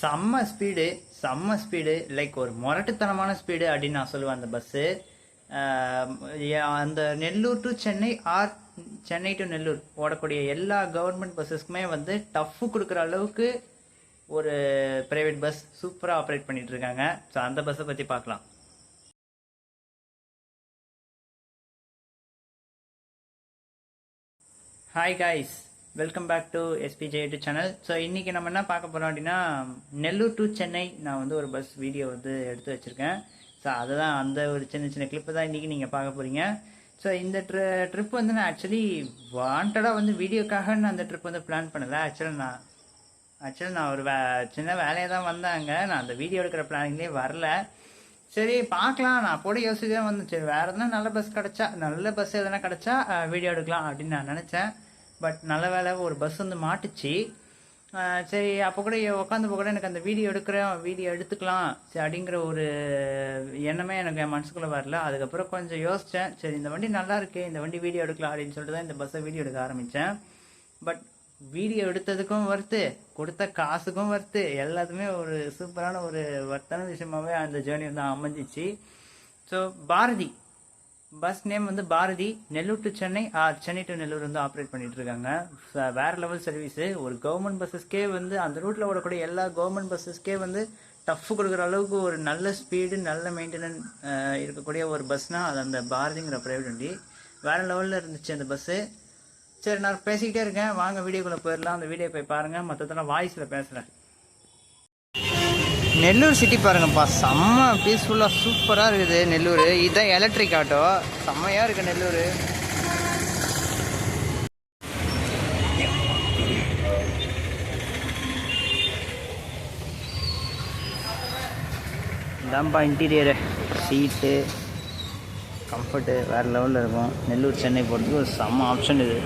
செம்ம speed like ஒரு முரட்டுத்தனமான speed அப்படின்னு நான் சொல்லுவேன் அந்த பஸ்ஸு. அந்த Nellore to Chennai or Chennai to Nellore ஓடக்கூடிய எல்லா கவர்மெண்ட் பஸ்ஸஸ்க்குமே வந்து டஃப்பு கொடுக்குற அளவுக்கு ஒரு ப்ரைவேட் பஸ் சூப்பராக ஆப்ரேட் பண்ணிட்டு இருக்காங்க. ஸோ அந்த பஸ்ஸை பற்றி பார்க்கலாம். Hi guys, welcome back to SBJ YouTube channel. So இன்றைக்கி நம்ம என்ன பார்க்க போகிறோம் அப்படின்னா, நெல்லூர் டு சென்னை நான் வந்து ஒரு பஸ் வீடியோ வந்து எடுத்து வச்சுருக்கேன். ஸோ அதுதான் அந்த ஒரு சின்ன சின்ன கிளிப்பு தான் இன்றைக்கி நீங்கள் பார்க்க போகிறீங்க. ஸோ இந்த ட்ரிப் வந்து நான் ஆக்சுவலி வாண்டடாக வந்து வீடியோக்காக நான் அந்த ட்ரிப் வந்து பிளான் பண்ணலை. ஆக்சுவலாக நான் ஒரு சின்ன வேலையை தான் வந்தாங்க. நான் அந்த வீடியோ எடுக்கிற பிளானிங்லேயே வரல. சரி பார்க்கலாம், நான் கூட யோசிச்சுதான் வந்து சரி வேறு எதனா நல்ல பஸ் எதனா கிடச்சா வீடியோ எடுக்கலாம் அப்படின்னு நான் நினச்சேன். பட் நல்ல வேலை ஒரு பஸ் வந்து மாட்டுச்சு. சரி அப்போ கூட உட்காந்து கூட எனக்கு அந்த வீடியோ எடுத்துக்கலாம் சரி அப்படிங்கிற ஒரு எண்ணமே எனக்கு என் மனசுக்குள்ளே வரல. அதுக்கப்புறம் கொஞ்சம் யோசித்தேன், சரி இந்த வண்டி நல்லா இருக்கு, இந்த வண்டி வீடியோ எடுக்கலாம் அப்படின்னு சொல்லிட்டு தான் இந்த பஸ்ஸை வீடியோ எடுக்க ஆரம்பித்தேன். பட் வீடியோ எடுத்ததுக்கும் வர்த்து, கொடுத்த காசுக்கும் வர்த்து, எல்லாத்துமே ஒரு சூப்பரான ஒரு வர்த்தான விஷயமாகவே அந்த ஜேர்னி வந்து அமைஞ்சிச்சு. ஸோ பாரதி பஸ் நேம் வந்து பாரதி, நெல்லூர் டு சென்னை சென்னை டு நெல்லூர் வந்து ஆப்ரேட் பண்ணிட்டு இருக்காங்க. வேறு லெவல் சர்வீஸு. ஒரு கவர்மெண்ட் பஸ்ஸஸ்க்கே வந்து அந்த ரூட்டில் ஓடக்கூடிய எல்லா கவர்மெண்ட் பஸ்ஸஸ்க்கே வந்து டஃப் கொடுக்குற அளவுக்கு ஒரு நல்ல ஸ்பீடு நல்ல மெயின்டெனன்ஸ் இருக்கக்கூடிய ஒரு பஸ்னால் அது அந்த பாரதிங்கிற ப்ரைவேட் வண்டி. வேறு லெவலில் இருந்துச்சு அந்த பஸ்ஸு. சரி நான் பேசிக்கிட்டே இருக்கேன், வாங்க வீடியோக்குள்ளே போயிடலாம். அந்த வீடியோ போய் பாருங்கள், மற்றதெல்லாம் வாய்ஸில் பேசுகிறேன். நெல்லூர் சிட்டி பாருங்கப்பா, செம்ம பீஸ்ஃபுல்லாக சூப்பராக இருக்குது நெல்லூர். இதுதான் எலக்ட்ரிக் ஆட்டோ, செம்மையாக இருக்குது நெல்லூர். இதான்ப்பா இன்டீரியரு, சீட்டு கம்ஃபர்ட்டு வேறு லெவலில் இருக்கும். நெல்லூர் சென்னை போகிறதுக்கு ஒரு செம்ம ஆப்ஷன் இது.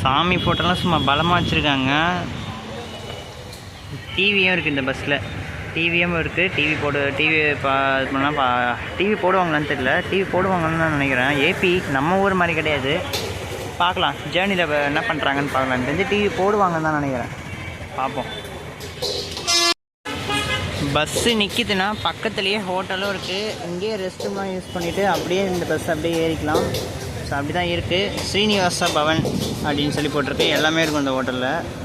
சாமி ஃபோட்டோலாம் சும்மா பலமாக வச்சுருக்காங்க. டிவியும் இருக்குது இந்த பஸ்ஸில், டிவியும் இருக்குது. டிவி டிவி போடுவாங்களான்னு தெரியல, டிவி போடுவாங்கன்னு நான் நினைக்கிறேன். ஏபி நம்ம ஊர் மாதிரி கிடையாது. பார்க்கலாம் ஜேர்னியில் என்ன பண்ணுறாங்கன்னு பார்க்கலாம். தெரிஞ்சு டிவி போடுவாங்கன்னு தான் நினைக்கிறேன், பார்ப்போம். பஸ்ஸு நிற்கிதுன்னா பக்கத்துலேயே ஹோட்டலும் இருக்குது. இங்கேயே ரெஸ்ட் ரூம்லாம் யூஸ் பண்ணிவிட்டு அப்படியே இந்த பஸ் அப்படியே ஏறிக்கலாம். ஸோ அப்படி தான் இருக்குது. ஸ்ரீனிவாச பவன் அப்படின்னு சொல்லி போட்டிருக்கு. எல்லாமே இருக்கும் இந்த ஹோட்டலில்,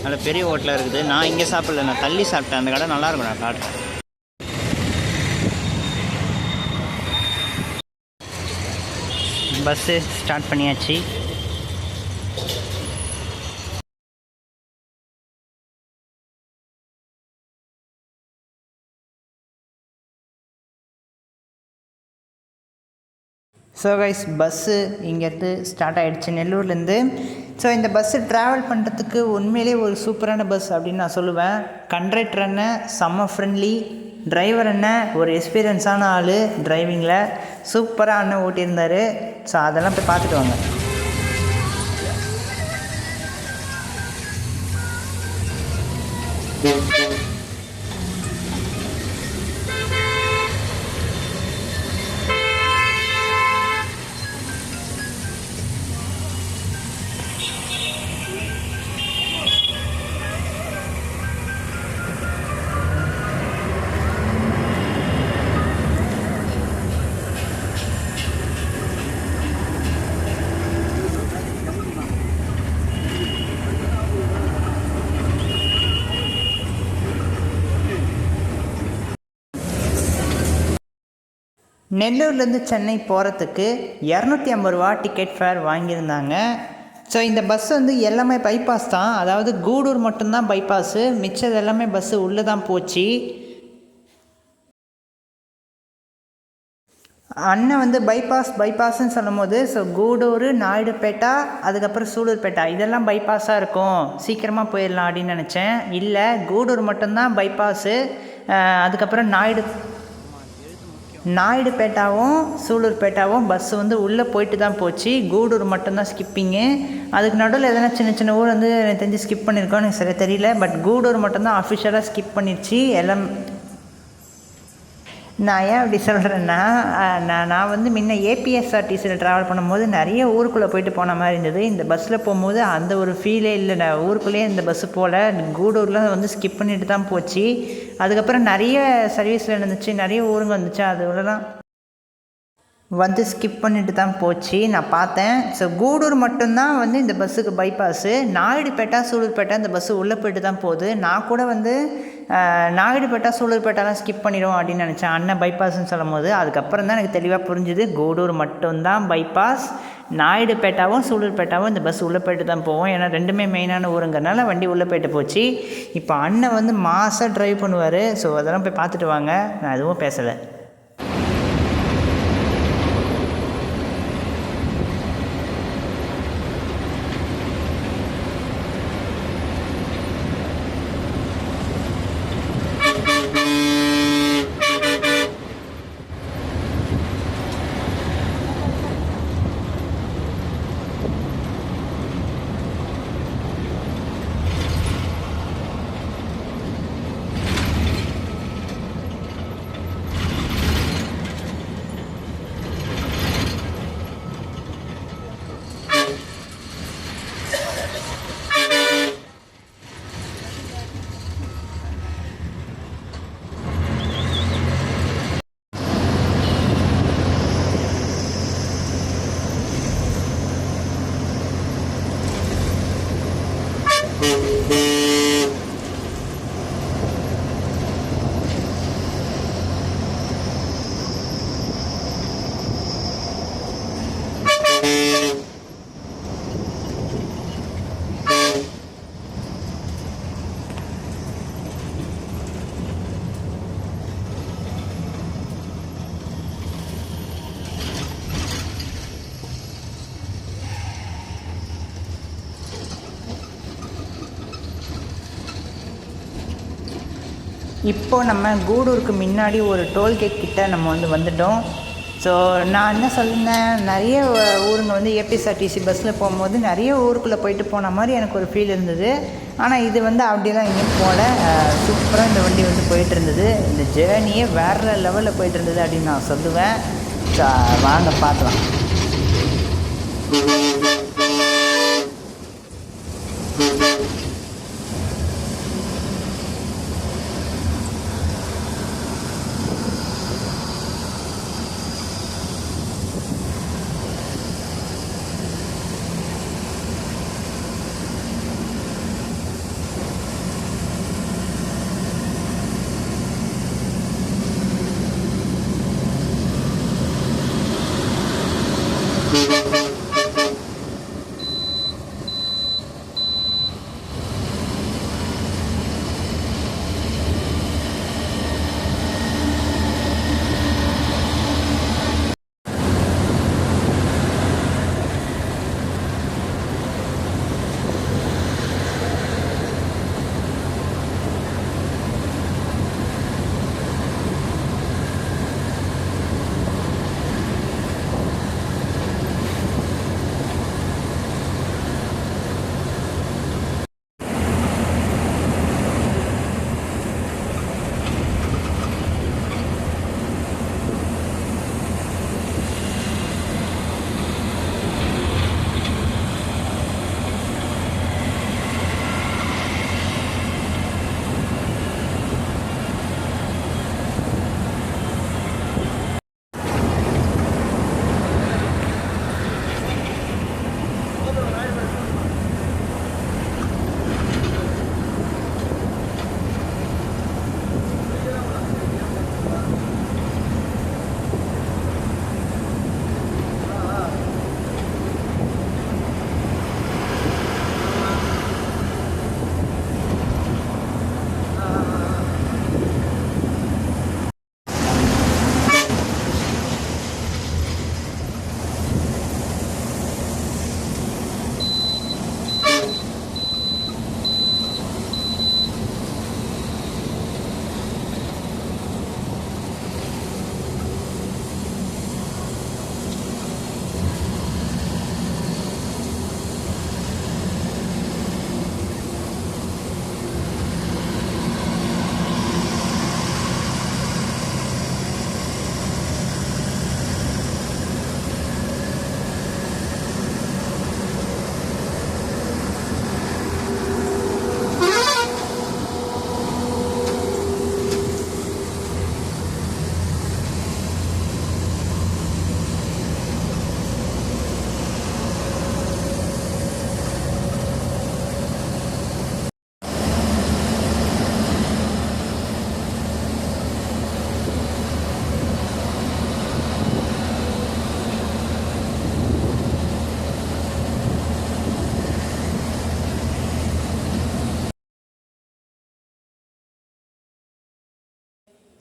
நல்ல பெரிய ஹோட்டலாக இருக்குது. நான் இங்கே சாப்பிடல, நான் தள்ளி சாப்பிட்டேன். அந்த கடை நல்லாயிருக்கும், நான் காட்டுறேன். பஸ்ஸு ஸ்டார்ட் பண்ணியாச்சு. ஸோ கைஸ், பஸ்ஸு இங்கேருந்து ஸ்டார்ட் ஆகிடுச்சு நெல்லூர்லேருந்து. ஸோ இந்த பஸ்ஸு ட்ராவல் பண்ணுறதுக்கு உண்மையிலே ஒரு சூப்பரான பஸ் அப்படின்னு நான் சொல்லுவேன். கண்டக்டர் அண்ணன் செம்ம ஃப்ரெண்ட்லி, டிரைவர் அண்ணன் ஒரு எக்ஸ்பீரியன்ஸான ஆள் டிரைவிங்கில், சூப்பராக அண்ணன் ஓட்டியிருந்தார். ஸோ அதெல்லாம் போய் பார்த்துட்டு வாங்க. நெல்லூர்லேருந்து சென்னை போகிறதுக்கு 250 ரூபா டிக்கெட் ஃபேர் வாங்கியிருந்தாங்க. ஸோ இந்த பஸ் வந்து எல்லாமே பைபாஸ் தான், அதாவது கூடூர் மட்டும்தான் பைபாஸு, மிச்சது எல்லாமே பஸ்ஸு உள்ளே தான் போச்சு. அண்ணன் வந்து பைபாஸ்ன்னு சொல்லும் போது ஸோ கூடூர், நாயுடுபேட்டா, அதுக்கப்புறம் சூலூர்பேட்டா இதெல்லாம் பைபாஸாக இருக்கும், சீக்கிரமாக போயிடலாம் அப்படின்னு நினச்சேன். இல்லை, கூடூர் மட்டும்தான் பைபாஸு. அதுக்கப்புறம் நாயுடுபேட்டாவும் சூலூர்பேட்டாவும் பஸ்ஸு வந்து உள்ளே போயிட்டு தான் போச்சு. கூடூர் மட்டும்தான் ஸ்கிப்பிங்கு. அதுக்கு நடுவில் எதனா சின்ன சின்ன ஊர் வந்து எனக்கு தெரிஞ்சு ஸ்கிப் பண்ணியிருக்கோன்னு எனக்கு சரியாக தெரியல. பட் கூடூர் மட்டும்தான் அஃபிஷியலாக ஸ்கிப் பண்ணிடுச்சு. எல்லாம் நான் ஏன் அப்படி சொல்கிறேன்னா, நான் வந்து முன்ன ஏபிஎஸ்ஆர்டிசியில் ட்ராவல் பண்ணும்போது நிறைய ஊருக்குள்ளே போயிட்டு போன மாதிரி இருந்தது. இந்த பஸ்ஸில் போகும்போது அந்த ஒரு ஃபீலே இல்லை. நான் ஊருக்குள்ளேயே இந்த பஸ்ஸு போகல. கூடூரில் வந்து ஸ்கிப் பண்ணிட்டு தான் போச்சு. அதுக்கப்புறம் நிறைய சர்வீஸில் இருந்துச்சு, நிறைய ஊருங்க வந்துச்சு. அதுலலாம் வந்து ஸ்கிப் பண்ணிட்டு தான் போச்சு. நான் பார்த்தேன். ஸோ கூடூர் மட்டும்தான் வந்து இந்த பஸ்ஸுக்கு பைபாஸு. நாயுடுபேட்டா சூலூர்பேட்டை இந்த பஸ்ஸு உள்ளே போய்ட்டு தான் போகுது. நான் கூட வந்து நாயுடுபேட்டா சூலூர்பேட்டாலாம் ஸ்கிப் பண்ணிடும் அப்படின்னு நினச்சேன், அண்ணன் பைபாஸ்ன்னு சொல்லும் போது. அதுக்கப்புறம் தான் எனக்கு தெளிவாக புரிஞ்சுது, கூடூர் மட்டும்தான் பைபாஸ். நாயுடுபேட்டாவும் சூலூர்பேட்டாவும் இந்த பஸ் உள்ளே போய்ட்டு தான் போவோம். ஏன்னா ரெண்டுமே மெயினான ஊருங்கிறனால வண்டி உள்ளே போய்ட்டு போச்சு. இப்போ அண்ணன் வந்து மாசாக ட்ரைவ் பண்ணுவார். ஸோ அதெல்லாம் போய் பார்த்துட்டு வாங்க. நான் எதுவும் பேசலை. இப்போ நம்ம கூடூருக்கு முன்னாடி ஒரு டோல்கேட் கிட்ட நம்ம வந்து வந்துட்டோம். ஸோ நான் என்ன சொல்லியிருந்தேன், நிறைய ஊருங்க வந்து ஏபிஎஸ்ஆர்டிசி பஸ்ஸில் போகும்போது நிறைய ஊருக்குள்ளே போயிட்டு போன மாதிரி எனக்கு ஒரு ஃபீல் இருந்தது. ஆனால் இது வந்து அப்படிலாம் எங்கேயும் போகல. சூப்பராக இந்த வண்டி வந்து போயிட்டு இருந்தது. இந்த ஜேர்னியே வேறு லெவலில் போயிட்டு இருந்தது அப்படின்னு நான் சொல்லுவேன். ஸோ வாங்க பார்க்கலாம்.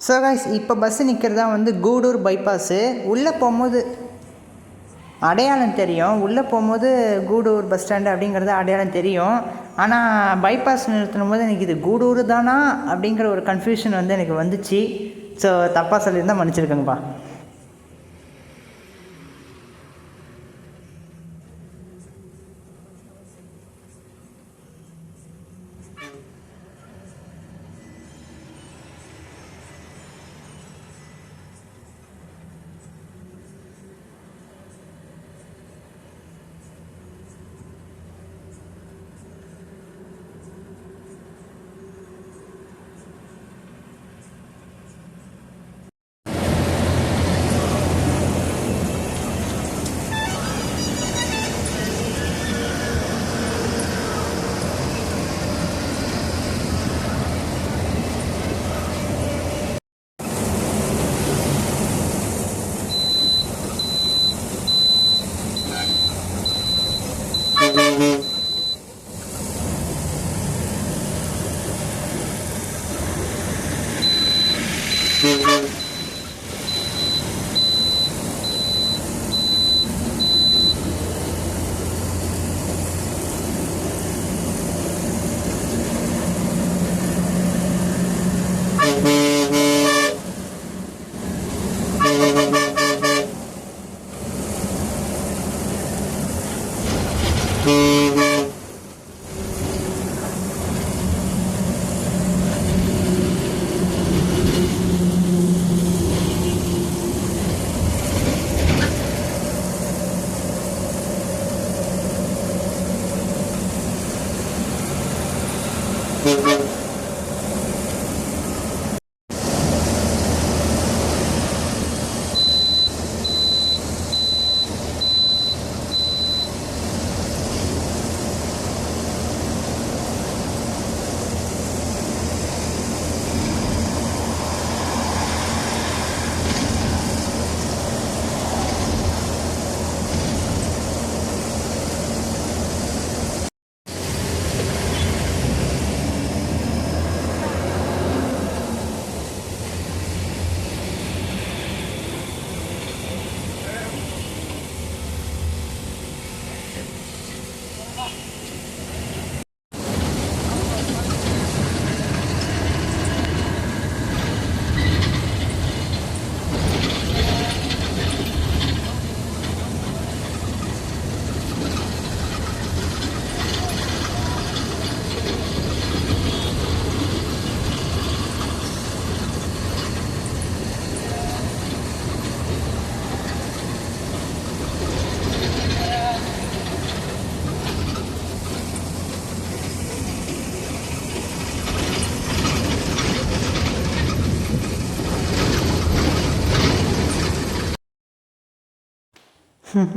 ஸோ கைஸ் இப்போ பஸ்ஸு நிற்கிறதா வந்து கூடூர் பைபாஸு. உள்ளே போகும்போது அடையாளம் தெரியும், உள்ளே போகும்போது கூடூர் பஸ் ஸ்டாண்டு அப்படிங்கிறது அடையாளம் தெரியும். ஆனால் பைபாஸ் நிறுத்தும் போது எனக்கு இது கூடூர் தானா அப்படிங்கிற ஒரு கன்ஃபியூஷன் வந்து எனக்கு வந்துச்சு. ஸோ தப்பாக சொல்லியிருந்தால் மன்னிச்சிருக்கேங்கப்பா.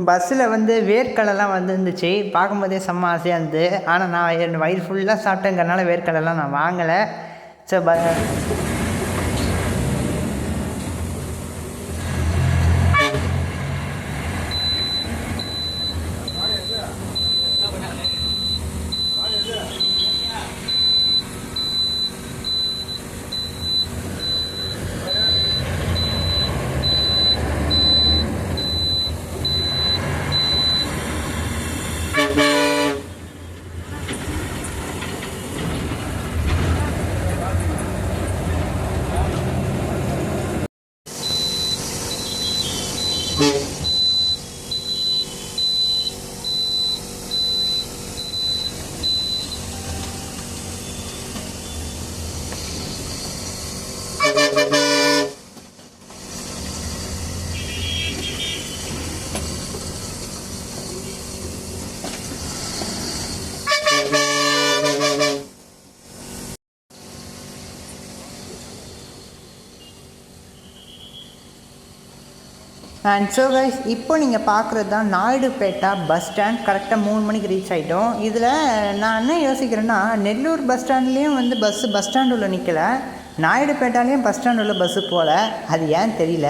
பஸ்ஸில் வந்து வேர்க்கடலாம் வந்துருந்துச்சு, பார்க்கும்போதே செம்ம ஆசையாக இருந்தது. ஆனால் நான் என் வயிறு ஃபுல்லாக சாப்பிட்டேங்கிறனால வேர்க்கடலாம் நான் வாங்கலை. ஸோ அண்ட் ஸோ கைஸ் இப்போ நீங்கள் பார்க்குறது தான் நாயுடுபேட்டா பஸ் ஸ்டாண்ட். கரெக்டாக 3 மணிக்கு ரீச் ஆகிட்டோம். இதில் நான் என்ன யோசிக்கிறேன்னா, நெல்லூர் பஸ் ஸ்டாண்ட்லேயும் வந்து பஸ் ஸ்டாண்டு உள்ள நிற்கலை, நாயுடுபேட்டாலேயும் பஸ் ஸ்டாண்டு உள்ள பஸ்ஸு போகல. அது ஏன் தெரியல.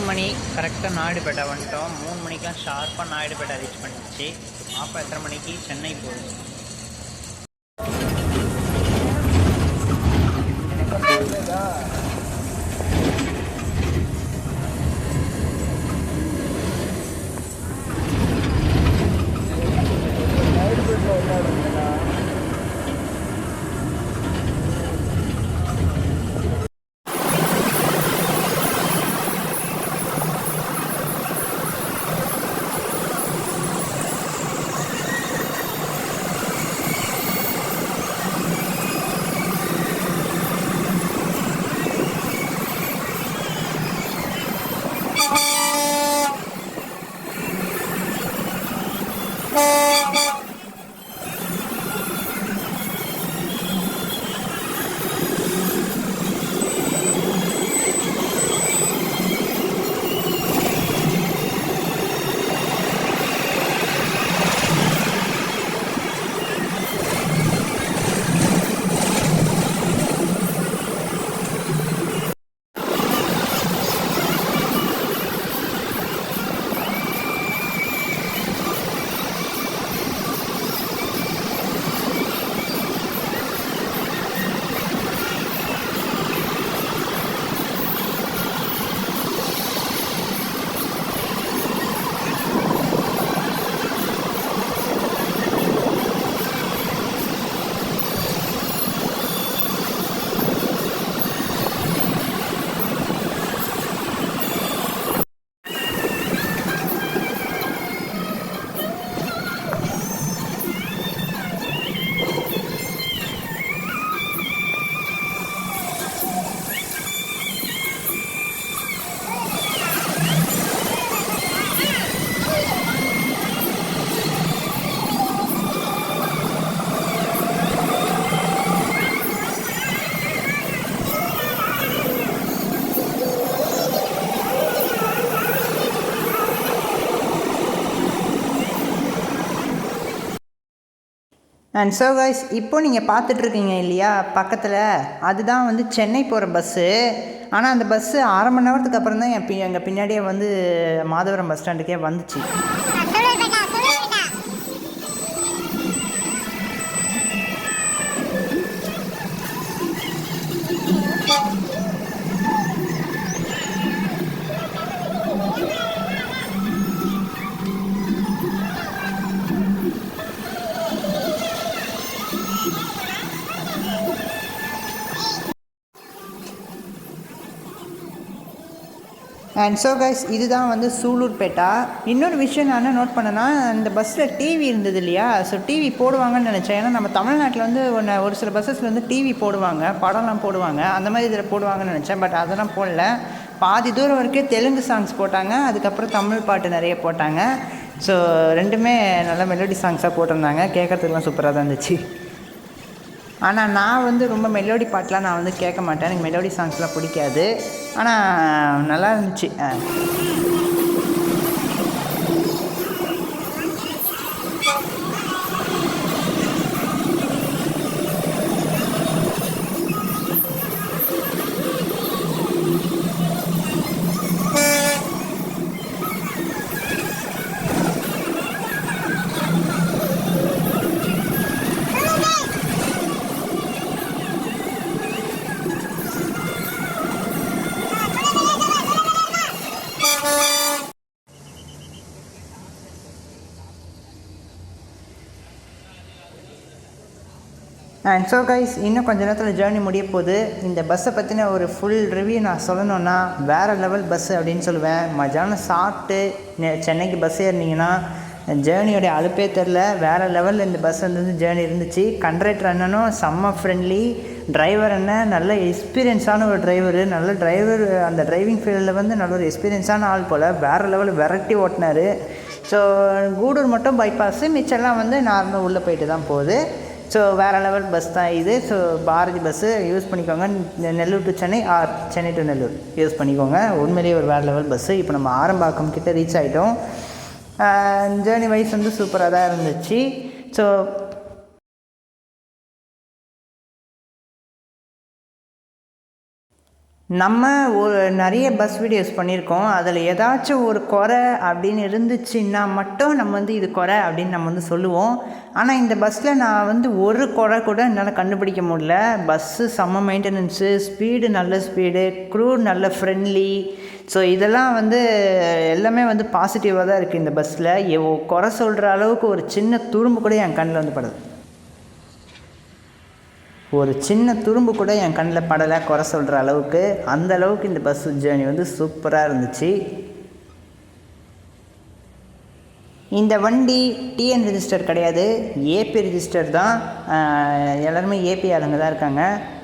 மணி கரெக்டாக நாயுடுபேட்டா வந்துட்டோம். 3 மணிக்கெலாம் ஷார்ப்பாக நாயுடுபேட்டா ரீச் பண்ணிடுச்சு. அப்போ எத்தனை மணிக்கு சென்னை போகுது. அண்ட் ஸோ கைஸ் இப்போ நீங்கள் பார்த்துட்ருக்கீங்க இல்லையா பக்கத்தில், அதுதான் வந்து சென்னை போகிற பஸ்ஸு. ஆனால் அந்த பஸ்ஸு அரை மணி நேரத்துக்கு அப்புறம் தான் எங்கள் பின்னாடியே வந்து மாதவரம் பஸ் ஸ்டாண்டுக்கே வந்துச்சு. அண்ட் ஸோ கைஸ் இதுதான் வந்து சூலூர்பேட்டா. இன்னொரு விஷயம் நான் என்ன நோட் பண்ணேன்னா, இந்த பஸ்ஸில் டிவி இருந்தது இல்லையா, ஸோ டிவி போடுவாங்கன்னு நினச்சேன். ஏன்னா நம்ம தமிழ்நாட்டில் வந்து ஒரு சில பஸ்ஸஸில் வந்து டிவி போடுவாங்க, படம்லாம் போடுவாங்க, அந்த மாதிரி இதில் போடுவாங்கன்னு நினச்சேன். பட் அதெல்லாம் போடல. பாதி தூரம் வரைக்கும் தெலுங்கு சாங்ஸ் போட்டாங்க, அதுக்கப்புறம் தமிழ் பாட்டு நிறைய போட்டாங்க. ஸோ ரெண்டுமே நல்ல மெலோடி சாங்ஸாக போட்டிருந்தாங்க, கேட்குறதுக்குலாம் சூப்பராக தான் இருந்துச்சு. ஆனால் நான் வந்து ரொம்ப மெலோடி பாட்டெலாம் நான் வந்து கேட்க மாட்டேன், எனக்கு மெலோடி சாங்ஸ்லாம் பிடிக்காது. ஆனால் நல்லா இருந்துச்சு. அண்ட் ஸோ கைஸ் இன்னும் கொஞ்சம் நேரத்தில் ஜேர்னி முடிய போகுது. இந்த பஸ்ஸை பற்றின ஒரு ஃபுல் ரிவ்யூ நான் சொல்லணுன்னா வேறு லெவல் பஸ்ஸு அப்படின்னு சொல்லுவேன். மத்தியானம் சாப்பிட்டு சென்னைக்கு பஸ் ஏறினீங்கன்னா ஜேர்னியோடைய அலுப்பே தெரில. வேறு லெவலில் இந்த பஸ் வந்து ஜேர்னி இருந்துச்சு. கண்ட்ரக்டர் அண்ணனும் செம்ம ஃப்ரெண்ட்லி, டிரைவர் அண்ணன் நல்ல எக்ஸ்பீரியன்ஸான ஒரு டிரைவரு, நல்ல டிரைவர். அந்த டிரைவிங் ஃபீல்டில் வந்து நல்ல ஒரு எக்ஸ்பீரியன்ஸான ஆள் போல், வேறு லெவலில் வெரைட்டி ஓட்டினார். ஸோ கூடூர் மட்டும் பைபாஸு, மிச்சம்லாம் வந்து நார்மலாக உள்ளே போயிட்டு தான் போகுது. ஸோ வேறு லெவல் பஸ் தான் இது. ஸோ பாரதி பஸ்ஸு யூஸ் பண்ணிக்கோங்க. Nellore to Chennai or Chennai to Nellore use பண்ணிக்கோங்க. உண்மையிலேயே ஒரு வேறு லெவல் பஸ்ஸு. இப்போ நம்ம ஆரம்பாக்கம் கிட்டே ரீச் ஆகிட்டோம். ஜேர்னி வைஸ் வந்து சூப்பராக தான் இருந்துச்சு. ஸோ நம்ம நிறைய பஸ் வீடியோஸ் பண்ணியிருக்கோம். அதில் ஏதாச்சும் ஒரு குறை அப்படின்னு இருந்துச்சுன்னா மட்டும் நம்ம வந்து இது குறை அப்படின்னு நம்ம வந்து சொல்லுவோம். ஆனால் இந்த பஸ்ஸில் நான் ஒரு குறை கூட என்னால் கண்டுபிடிக்க முடியல. பஸ்ஸு செம்ம மெயின்டெனன்ஸு, ஸ்பீடு நல்ல ஸ்பீடு, க்ரூ நல்ல ஃப்ரெண்ட்லி. ஸோ இதெல்லாம் எல்லாமே பாசிட்டிவாக தான் இருக்குது இந்த பஸ்ஸில். குறை சொல்கிற அளவுக்கு ஒரு சின்ன துரும்பு கூட என் கண்ணில் படுது. ஒரு சின்ன துரும்பு கூட என் கண்ணில் படலை குறை சொல்கிற அளவுக்கு. அந்த அளவுக்கு இந்த பஸ் ஜேர்னி சூப்பராக இருந்துச்சு. இந்த வண்டி டிஎன் ரெஜிஸ்டர் கிடையாது, ஏபி ரெஜிஸ்டர் தான். எல்லாருமே ஏபி ஆளுங்க தான் இருக்காங்க.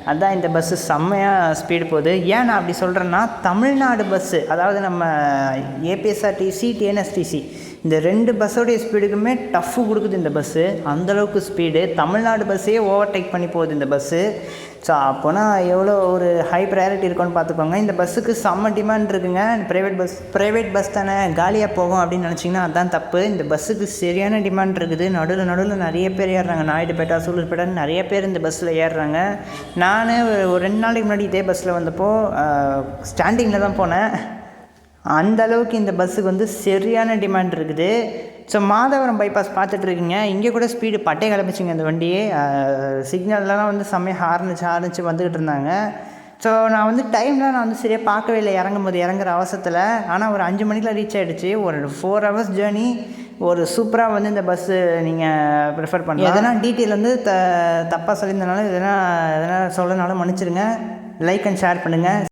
அதுதான் இந்த பஸ்ஸு செம்மையாக ஸ்பீடு போகுது. ஏன் நான் அப்படி சொல்கிறேன்னா, தமிழ்நாடு பஸ்ஸு, அதாவது நம்ம ஏபிஎஸ்ஆர்டிசி, டிஎன்எஸ்டிசி, இந்த 2 பஸ்ஸோடைய ஸ்பீடுக்குமே டஃப்பு கொடுக்குது இந்த பஸ்ஸு. அந்தளவுக்கு ஸ்பீடு. தமிழ்நாடு பஸ்ஸையே ஓவர்டேக் பண்ணி போகுது இந்த பஸ்ஸு. ஸோ அப்போனா எவ்வளோ ஒரு ஹை ப்ரையாரிட்டி இருக்குன்னு பார்த்துக்கோங்க. இந்த பஸ்ஸுக்கு செம்ம டிமாண்ட் இருக்குங்க. ப்ரைவேட் பஸ் தானே, காலியாக போகும் அப்படின்னு நினச்சிங்கன்னா அதுதான் தப்பு. இந்த பஸ்ஸுக்கு சரியான டிமாண்ட் இருக்குது. நடுவில் நிறைய பேர் ஏறுறாங்க. நாயுடுபேட்டா, சூலூர்பேட்டான்னு நிறைய பேர் இந்த பஸ்ஸில் ஏறுறாங்க. நான் ஒரு 2 நாளைக்கு முன்னாடி இதே பஸ்ஸில் வந்தப்போ ஸ்டாண்டிங்கில் தான் போனேன். அந்த அளவுக்கு இந்த பஸ்ஸுக்கு சரியான டிமாண்ட் இருக்குது. ஸோ மாதவரம் பைபாஸ் பார்த்துட்ருக்கீங்க. இங்கே கூட ஸ்பீடு பட்டை கிளம்பிச்சிங்க இந்த வண்டியே. சிக்னல்லாம் செம்மையாக ஹார்னிச்சு வந்துக்கிட்டு இருந்தாங்க. ஸோ நான் டைம்லாம் நான் சரியாக பார்க்கவே இல்லை இறங்குற அவசரத்தில். ஆனால் ஒரு 5 மணிக்கெலாம் ரீச் ஆகிடுச்சு. ஒரு 4 hours ஜேர்னி. ஒரு சூப்பராக இந்த பஸ்ஸு நீங்கள் ப்ரிஃபர் பண்ணலாம். எதனா டீட்டெயில் தப்பாக சொல்லியிருந்தனால எதனா சொல்லனாலும் மன்னிச்சிடுங்க. லைக் அண்ட் ஷேர் பண்ணுங்கள்.